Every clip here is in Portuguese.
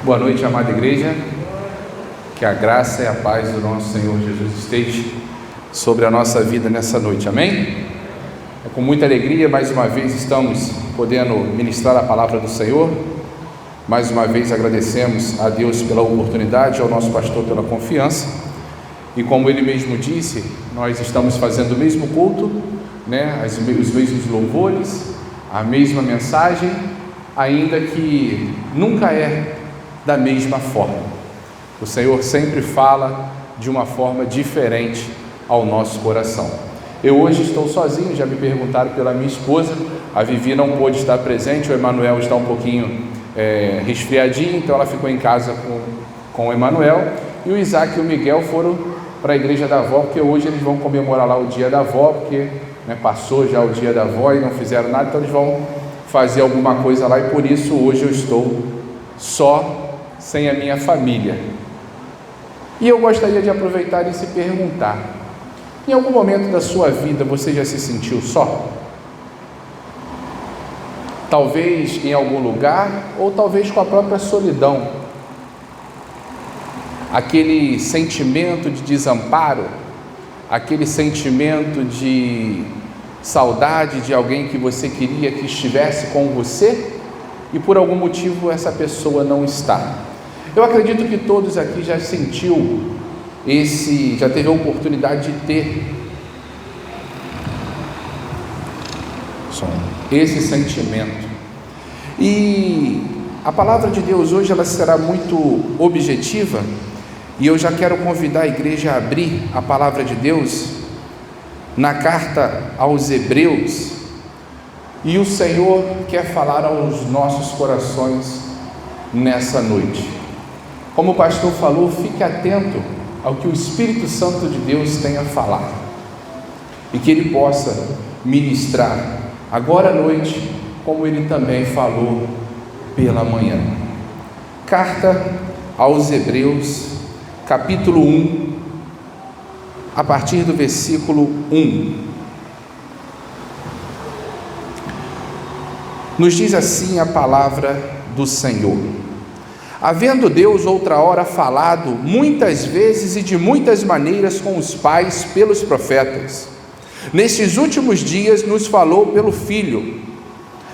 Boa noite, amada igreja. Que a graça e a paz do nosso Senhor Jesus esteja sobre a nossa vida nessa noite, amém? É com muita alegria, mais uma vez, estamos podendo ministrar a palavra do Senhor. Mais uma vez agradecemos a Deus pela oportunidade, ao nosso pastor pela confiança. E como ele mesmo disse, nós estamos fazendo o mesmo culto, os mesmos louvores, a mesma mensagem, ainda que nunca é da mesma forma. O Senhor sempre fala de uma forma diferente ao nosso coração. Eu hoje estou sozinho, já me perguntaram pela minha esposa, a Vivi não pôde estar presente, o Emanuel está um pouquinho resfriadinho, então ela ficou em casa com o Emanuel, e o Isaac e o Miguel foram para a igreja da avó, porque hoje eles vão comemorar lá o dia da avó, porque passou já o dia da avó e não fizeram nada, então eles vão fazer alguma coisa lá, e por isso hoje eu estou só, sem a minha família. E eu gostaria de aproveitar e se perguntar: em algum momento da sua vida você já se sentiu só? Talvez em algum lugar, ou talvez com a própria solidão. Aquele sentimento de desamparo, aquele sentimento de saudade de alguém que você queria que estivesse com você, e por algum motivo essa pessoa não está. Eu acredito que todos aqui já sentiu já teve a oportunidade de ter esse sentimento. E a palavra de Deus hoje ela será muito objetiva, e eu já quero convidar a igreja a abrir a palavra de Deus na carta aos Hebreus, e o Senhor quer falar aos nossos corações nessa noite. Como o pastor falou, fique atento ao que o Espírito Santo de Deus tem a falar, e que Ele possa ministrar agora à noite, como Ele também falou pela manhã. Carta aos Hebreus, capítulo 1, a partir do versículo 1. Nos diz assim a palavra do Senhor: havendo Deus outra hora falado muitas vezes e de muitas maneiras com os pais pelos profetas, nestes últimos dias nos falou pelo Filho,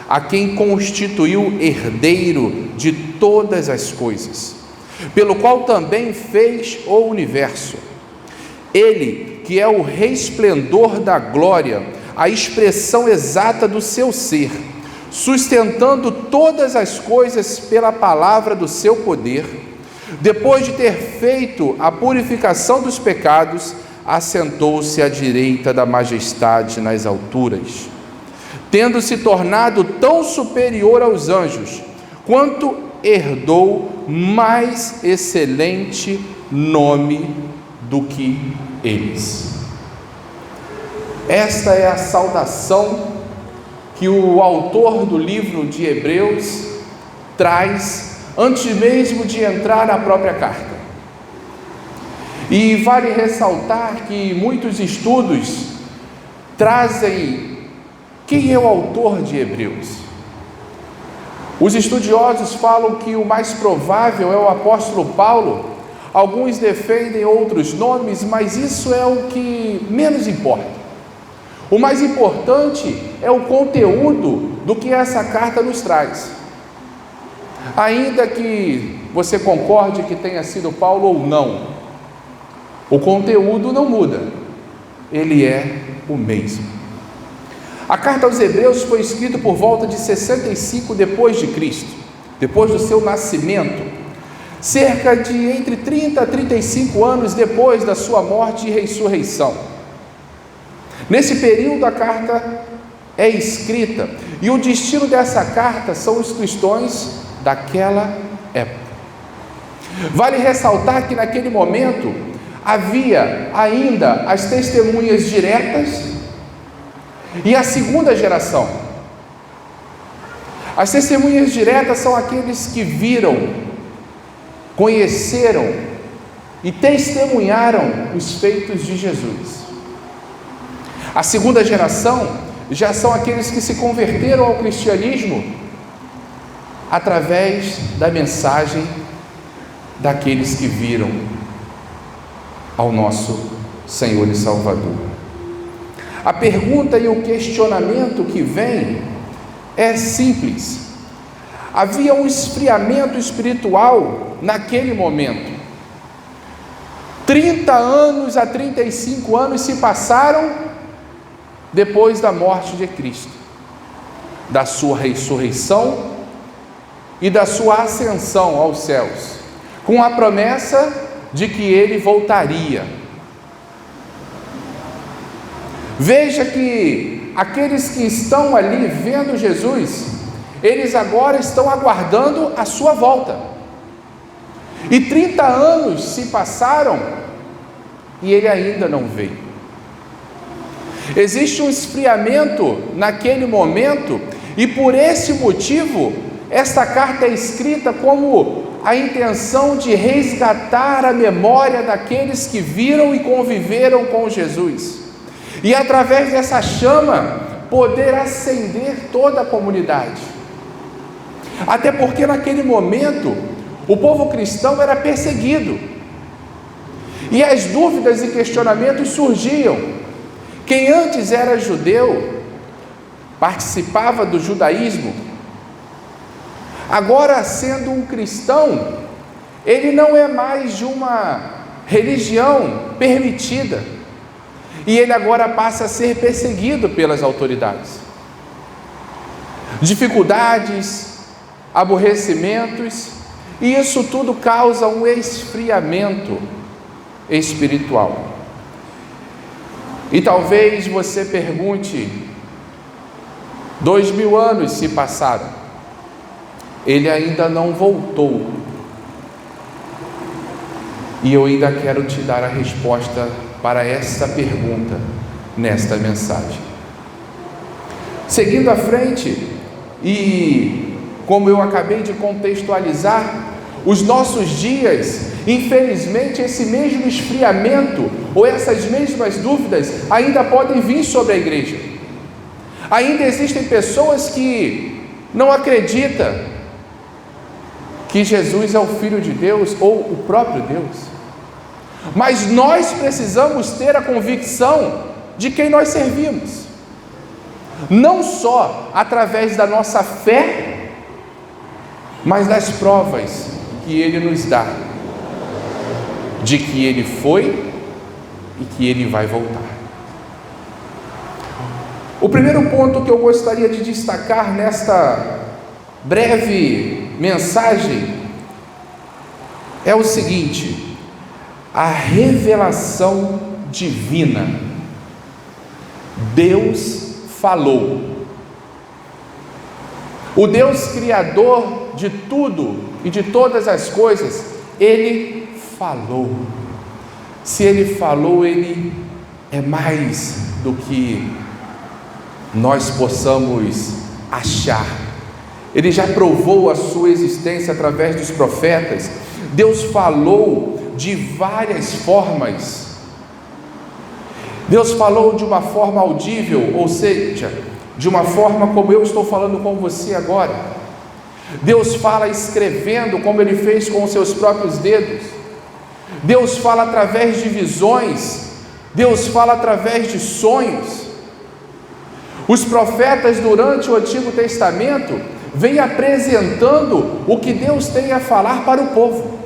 a quem constituiu herdeiro de todas as coisas, pelo qual também fez o universo. Ele, que é o resplendor da glória, a expressão exata do seu ser, sustentando todas as coisas pela palavra do seu poder, depois de ter feito a purificação dos pecados, assentou-se à direita da majestade nas alturas, tendo se tornado tão superior aos anjos, quanto herdou mais excelente nome do que eles. Esta é a saudação que o autor do livro de Hebreus traz antes mesmo de entrar na própria carta. E vale ressaltar que muitos estudos trazem quem é o autor de Hebreus. Os estudiosos falam que o mais provável é o apóstolo Paulo. Alguns defendem outros nomes, mas isso é o que menos importa. O mais importante é o conteúdo do que essa carta nos traz. Ainda que você concorde que tenha sido Paulo ou não, o conteúdo não muda, ele é o mesmo. A carta aos Hebreus foi escrita por volta de 65 depois de Cristo, depois do seu nascimento, cerca de entre 30 a 35 anos depois da sua morte e ressurreição. Nesse período a carta é escrita, e o destino dessa carta são os cristãos daquela época. Vale ressaltar que naquele momento havia ainda as testemunhas diretas e a segunda geração. As testemunhas diretas são aqueles que viram, conheceram e testemunharam os feitos de Jesus. A segunda geração já são aqueles que se converteram ao cristianismo através da mensagem daqueles que viram ao nosso Senhor e Salvador. A pergunta e o questionamento que vem é simples. Havia um esfriamento espiritual naquele momento. 30 anos a 35 anos se passaram depois da morte de Cristo, da sua ressurreição e da sua ascensão aos céus, com a promessa de que ele voltaria. Veja que aqueles que estão ali vendo Jesus, eles agora estão aguardando a sua volta. E 30 anos se passaram e ele ainda não veio. Existe um esfriamento naquele momento, e por esse motivo, esta carta é escrita como a intenção de resgatar a memória daqueles que viram e conviveram com Jesus, e através dessa chama, poder acender toda a comunidade. Até porque naquele momento, o povo cristão era perseguido, e as dúvidas e questionamentos surgiam. Quem antes era judeu, participava do judaísmo, agora sendo um cristão, ele não é mais de uma religião permitida, e ele agora passa a ser perseguido pelas autoridades. Dificuldades, aborrecimentos, e isso tudo causa um esfriamento espiritual. E talvez você pergunte: 2000 anos se passaram, ele ainda não voltou. E eu ainda quero te dar a resposta para essa pergunta nesta mensagem. Seguindo à frente, e como eu acabei de contextualizar, os nossos dias, infelizmente, esse mesmo esfriamento ou essas mesmas dúvidas ainda podem vir sobre a igreja. Ainda existem pessoas que não acreditam que Jesus é o Filho de Deus ou o próprio Deus. Mas nós precisamos ter a convicção de quem nós servimos, não só através da nossa fé, mas das provas que Ele nos dá, de que Ele foi e que Ele vai voltar. O primeiro ponto que eu gostaria de destacar nesta breve mensagem é o seguinte: a revelação divina. Deus falou. O Deus criador de tudo e de todas as coisas, Ele falou. Se Ele falou, Ele é mais do que nós possamos achar. Ele já provou a sua existência através dos profetas. Deus falou de várias formas. Deus falou de uma forma audível, ou seja, de uma forma como eu estou falando com você agora. Deus fala escrevendo, como Ele fez com os seus próprios dedos. Deus fala através de visões. Deus fala através de sonhos. Os profetas durante o Antigo Testamento vêm apresentando o que Deus tem a falar para o povo.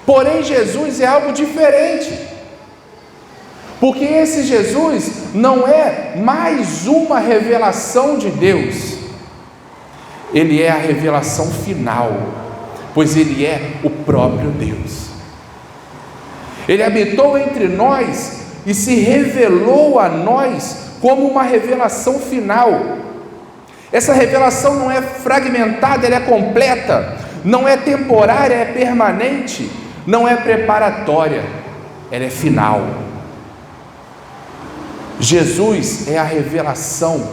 Porém, Jesus é algo diferente, porque esse Jesus não é mais uma revelação de Deus, Ele é a revelação final, pois Ele é o próprio Deus. Ele habitou entre nós e se revelou a nós como uma revelação final. Essa revelação não é fragmentada, ela é completa, não é temporária, é permanente, não é preparatória, ela é final. Jesus é a revelação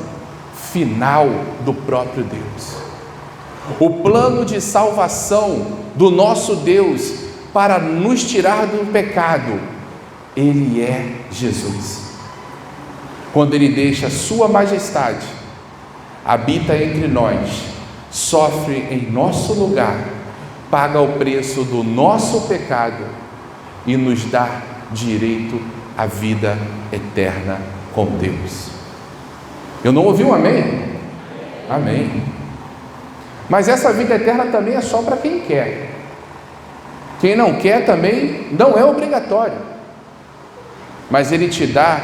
final do próprio Deus. O plano de salvação do nosso Deus para nos tirar do pecado, Ele é Jesus. Quando Ele deixa a sua majestade, habita entre nós, sofre em nosso lugar, paga o preço do nosso pecado e nos dá direito à vida eterna com Deus. Eu não ouvi um amém? Amém. Mas essa vida eterna também é só para quem quer. Quem não quer também não é obrigatório. Mas Ele te dá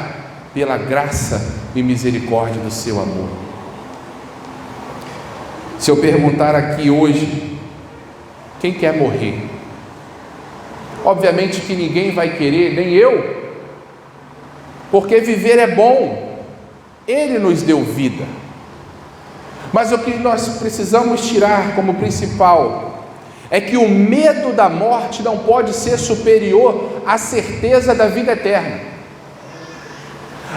pela graça e misericórdia do seu amor. Se eu perguntar aqui hoje, quem quer morrer? Obviamente que ninguém vai querer, nem eu, porque viver é bom. Ele nos deu vida. Mas o que nós precisamos tirar como principal é que o medo da morte não pode ser superior à certeza da vida eterna.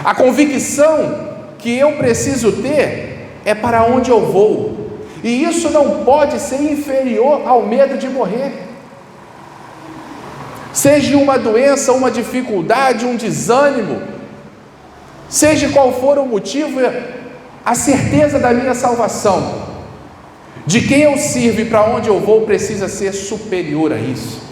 A convicção que eu preciso ter é para onde eu vou, e isso não pode ser inferior ao medo de morrer. Seja uma doença, uma dificuldade, um desânimo, seja qual for o motivo, a certeza da minha salvação, de quem eu sirvo e para onde eu vou, precisa ser superior a isso.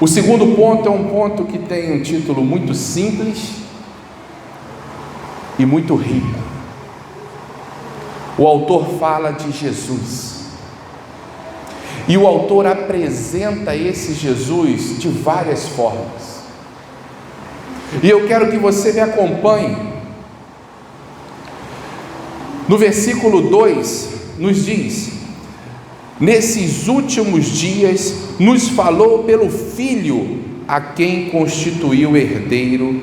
O segundo ponto é um ponto que tem um título muito simples e muito rico. O autor fala de Jesus, e o autor apresenta esse Jesus de várias formas, e eu quero que você me acompanhe. No versículo 2 nos diz: nesses últimos dias nos falou pelo Filho, a quem constituiu herdeiro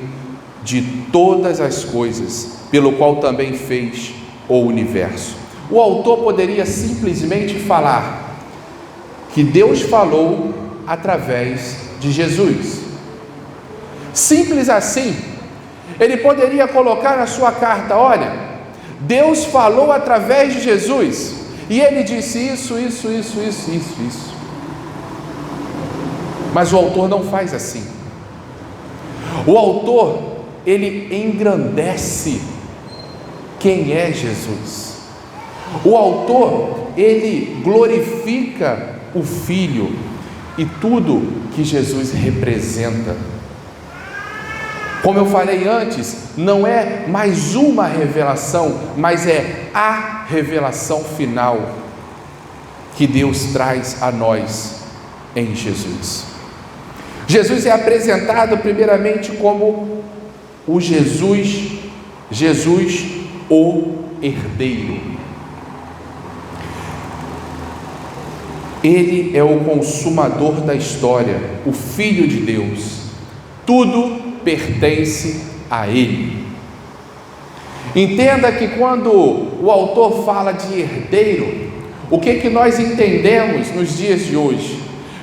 de todas as coisas, pelo qual também fez o universo. O autor poderia simplesmente falar que Deus falou através de Jesus. Simples assim. Ele poderia colocar na sua carta: olha, Deus falou através de Jesus, e Ele disse isso. Mas o autor não faz assim. O autor, ele engrandece quem é Jesus. O autor, ele glorifica o Filho e tudo que Jesus representa. Como eu falei antes, não é mais uma revelação, mas é a revelação final que Deus traz a nós em Jesus. Jesus é apresentado primeiramente como o Jesus o herdeiro. Ele é o consumador da história, o Filho de Deus. Tudo pertence a Ele. Entenda que quando o autor fala de herdeiro, o que nós entendemos nos dias de hoje?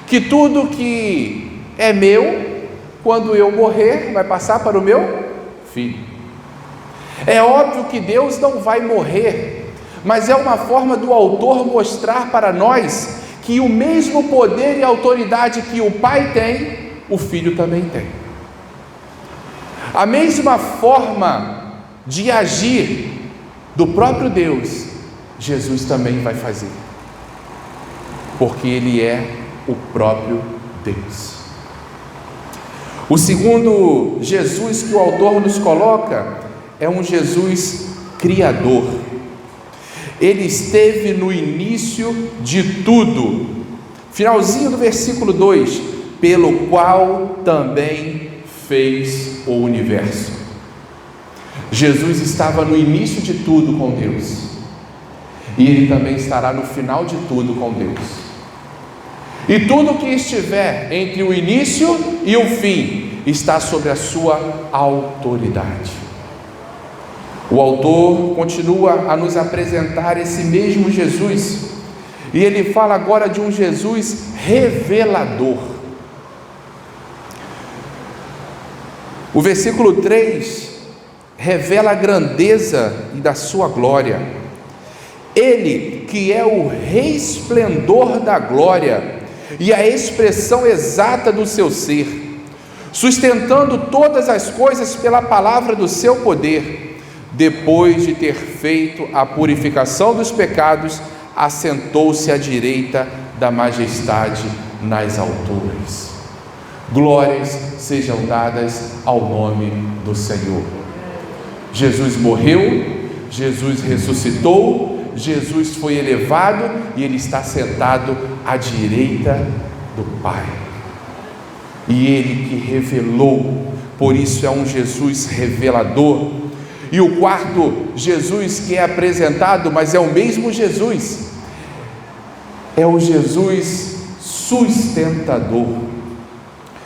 Que tudo que é meu, quando eu morrer, vai passar para o meu filho. É óbvio que Deus não vai morrer, mas é uma forma do autor mostrar para nós que o mesmo poder e autoridade que o Pai tem, o Filho também tem. A mesma forma de agir do próprio Deus, Jesus também vai fazer, porque Ele é o próprio Deus. O segundo Jesus que o autor nos coloca é um Jesus criador. Ele esteve no início de tudo. Finalzinho do versículo 2: pelo qual também fez o universo. Jesus estava no início de tudo com Deus, e Ele também estará no final de tudo com Deus. E tudo que estiver entre o início e o fim está sob a sua autoridade. O autor continua a nos apresentar esse mesmo Jesus, e ele fala agora de um Jesus revelador. O versículo 3 revela a grandeza e da sua glória. Ele que é o resplendor da glória e a expressão exata do seu ser, sustentando todas as coisas pela palavra do seu poder, depois de ter feito a purificação dos pecados, assentou-se à direita da majestade nas alturas. Glórias sejam dadas ao nome do Senhor. Jesus morreu, Jesus ressuscitou, Jesus foi elevado e Ele está sentado à direita do Pai. E Ele que revelou, por isso é um Jesus revelador. E o quarto Jesus que é apresentado, mas é o mesmo Jesus, é o Jesus sustentador.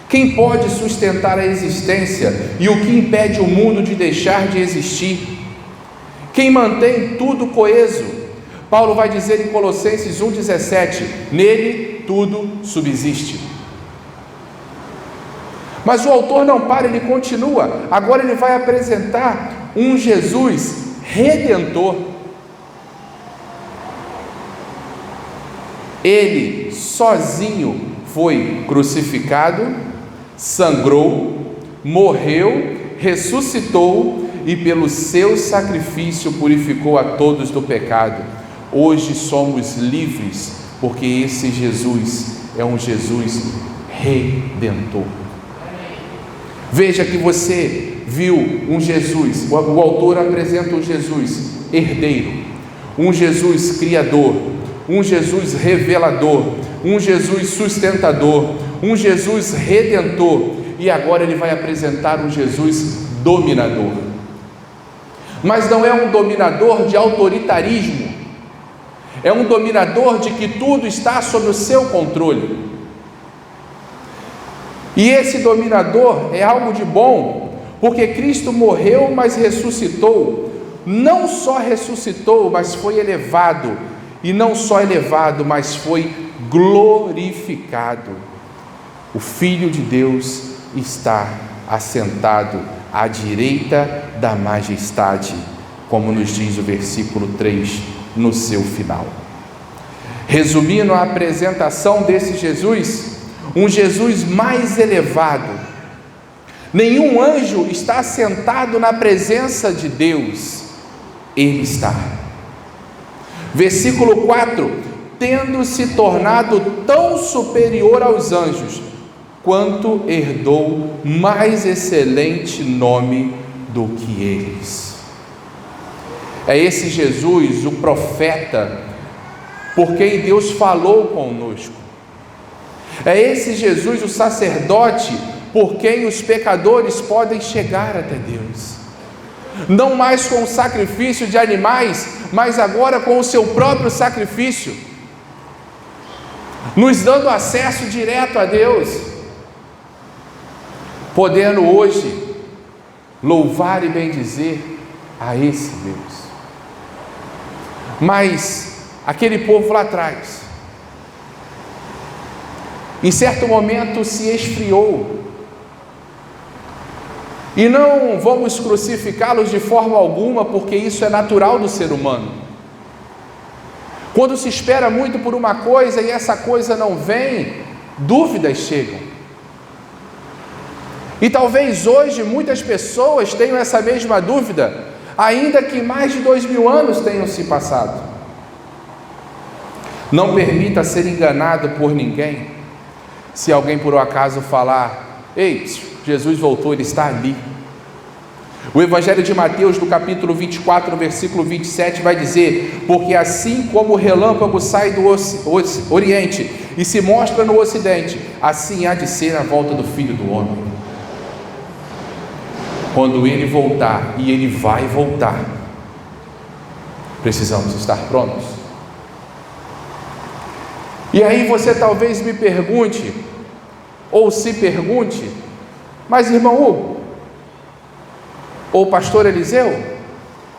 Quem pode sustentar a existência e o que impede o mundo de deixar de existir? Quem mantém tudo coeso? Paulo vai dizer em Colossenses 1,17: nele tudo subsiste. Mas o autor não para, ele continua. Agora ele vai apresentar um Jesus redentor. Ele sozinho foi crucificado, sangrou, morreu, ressuscitou e pelo seu sacrifício purificou a todos do pecado. Hoje somos livres porque esse Jesus é um Jesus redentor. Veja que você viu um Jesus, o autor apresenta um Jesus herdeiro, um Jesus criador, um Jesus revelador, um Jesus sustentador, um Jesus redentor, e agora ele vai apresentar um Jesus dominador. Mas não é um dominador de autoritarismo, é um dominador de que tudo está sob o seu controle. E esse dominador é algo de bom, porque Cristo morreu, mas ressuscitou. Não só ressuscitou, mas foi elevado. E não só elevado, mas foi glorificado. O Filho de Deus está assentado à direita da majestade, como nos diz o versículo 3 no seu final. Resumindo a apresentação desse Jesus, um Jesus mais elevado. Nenhum anjo está sentado na presença de Deus, Ele está. Versículo 4: tendo se tornado tão superior aos anjos, quanto herdou mais excelente nome do que eles. É esse Jesus, o profeta, por quem Deus falou conosco. É esse Jesus, o sacerdote, por quem os pecadores podem chegar até Deus. Não mais com o sacrifício de animais, mas agora com o seu próprio sacrifício, nos dando acesso direto a Deus, podendo hoje louvar e bendizer a esse Deus. Mas aquele povo lá atrás, em certo momento se esfriou, e não vamos crucificá-los de forma alguma, porque isso é natural do ser humano. Quando se espera muito por uma coisa e essa coisa não vem, dúvidas chegam. E talvez hoje muitas pessoas tenham essa mesma dúvida, ainda que mais de 2000 anos tenham se passado. Não permita ser enganado por ninguém. Se alguém por um acaso falar: ei, Jesus voltou, Ele está ali. O Evangelho de Mateus, no capítulo 24, no versículo 27, vai dizer: porque assim como o relâmpago sai do Oriente e se mostra no Ocidente, assim há de ser a volta do Filho do Homem. Quando Ele voltar, e Ele vai voltar, precisamos estar prontos. E aí você talvez me pergunte, ou se pergunte: mas irmão Hugo, ou pastor Eliseu,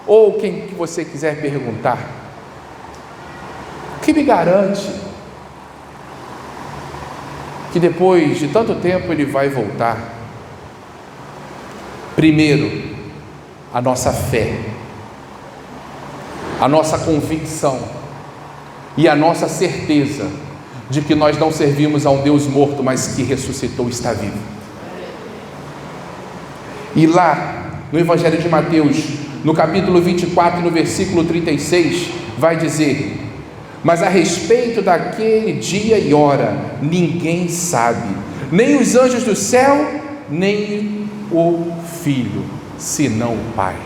ou quem que você quiser perguntar, o que me garante que depois de tanto tempo Ele vai voltar? Primeiro, a nossa fé, a nossa convicção e a nossa certeza de que nós não servimos a um Deus morto, mas que ressuscitou e está vivo. E lá no Evangelho de Mateus, no capítulo 24, no versículo 36, vai dizer: Mas a respeito daquele dia e hora, ninguém sabe, nem os anjos do céu, nem o Filho, senão o Pai.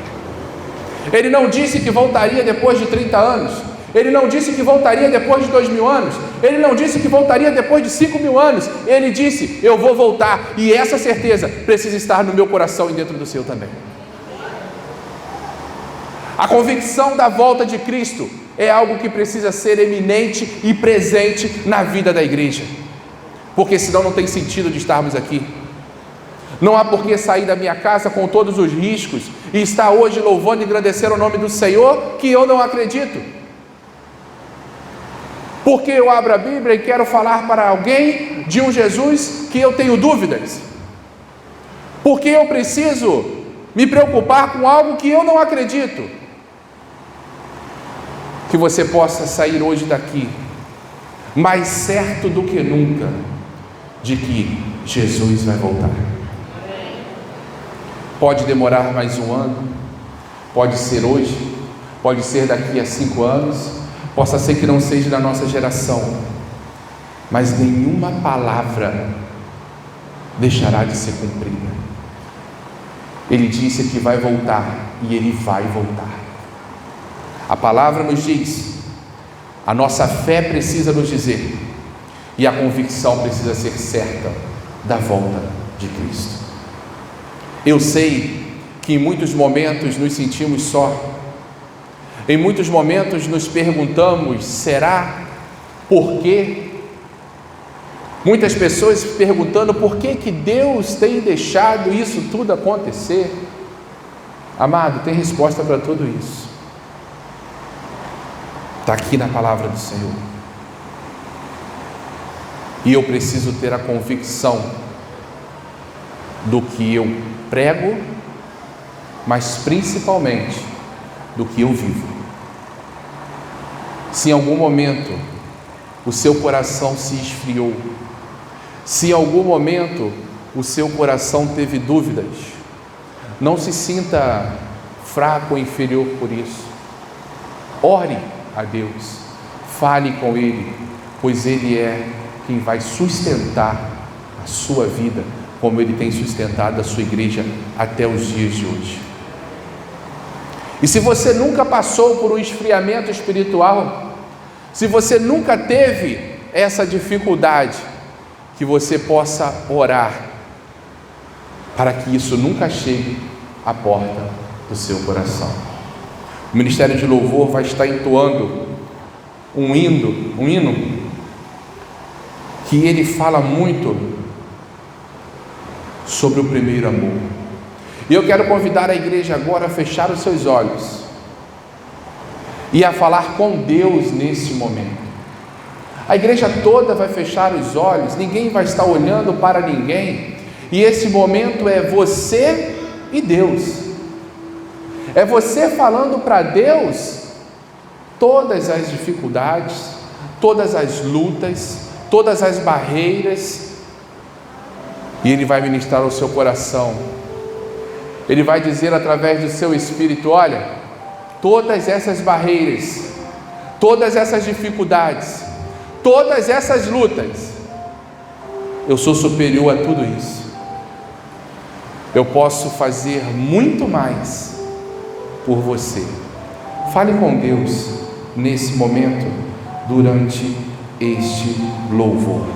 Ele não disse que voltaria depois de 30 anos, ele não disse que voltaria depois de 2000 anos, ele não disse que voltaria depois de 5000 anos, ele disse: eu vou voltar, e essa certeza precisa estar no meu coração e dentro do seu também. A convicção da volta de Cristo é algo que precisa ser eminente e presente na vida da igreja, porque senão não tem sentido de estarmos aqui. Não há por que sair da minha casa com todos os riscos e estar hoje louvando e agradecendo o nome do Senhor, que eu não acredito. Porque eu abro a Bíblia e quero falar para alguém de um Jesus que eu tenho dúvidas. Porque eu preciso me preocupar com algo que eu não acredito. Que você possa sair hoje daqui mais certo do que nunca de que Jesus vai voltar. Pode demorar mais um ano, pode ser hoje, pode ser daqui a 5 anos, possa ser que não seja da nossa geração, mas nenhuma palavra deixará de ser cumprida. Ele disse que vai voltar, e Ele vai voltar. A palavra nos diz, a nossa fé precisa nos dizer, e a convicção precisa ser certa da volta de Cristo. Eu sei que em muitos momentos nos sentimos só, em muitos momentos nos perguntamos: será? Por quê? Muitas pessoas perguntando por que Deus tem deixado isso tudo acontecer. Amado, tem resposta para tudo isso. Está aqui na palavra do Senhor. E eu preciso ter a convicção do que eu prego, mas principalmente do que eu vivo. Se em algum momento o seu coração se esfriou, se em algum momento o seu coração teve dúvidas, não se sinta fraco ou inferior por isso. Ore a Deus, fale com Ele, pois Ele é quem vai sustentar a sua vida, como Ele tem sustentado a sua igreja até os dias de hoje. E se você nunca passou por um esfriamento espiritual, se você nunca teve essa dificuldade, que você possa orar para que isso nunca chegue à porta do seu coração. O Ministério de Louvor vai estar entoando um hino que ele fala muito sobre o primeiro amor. E eu quero convidar a igreja agora a fechar os seus olhos e a falar com Deus nesse momento. A igreja toda vai fechar os olhos, ninguém vai estar olhando para ninguém, e esse momento é você e Deus. É você falando para Deus todas as dificuldades, todas as lutas, todas as barreiras, e Ele vai ministrar ao seu coração. Ele vai dizer através do seu espírito: olha, todas essas barreiras, todas essas dificuldades, todas essas lutas, eu sou superior a tudo isso. Eu posso fazer muito mais por você. Fale com Deus nesse momento, durante este louvor.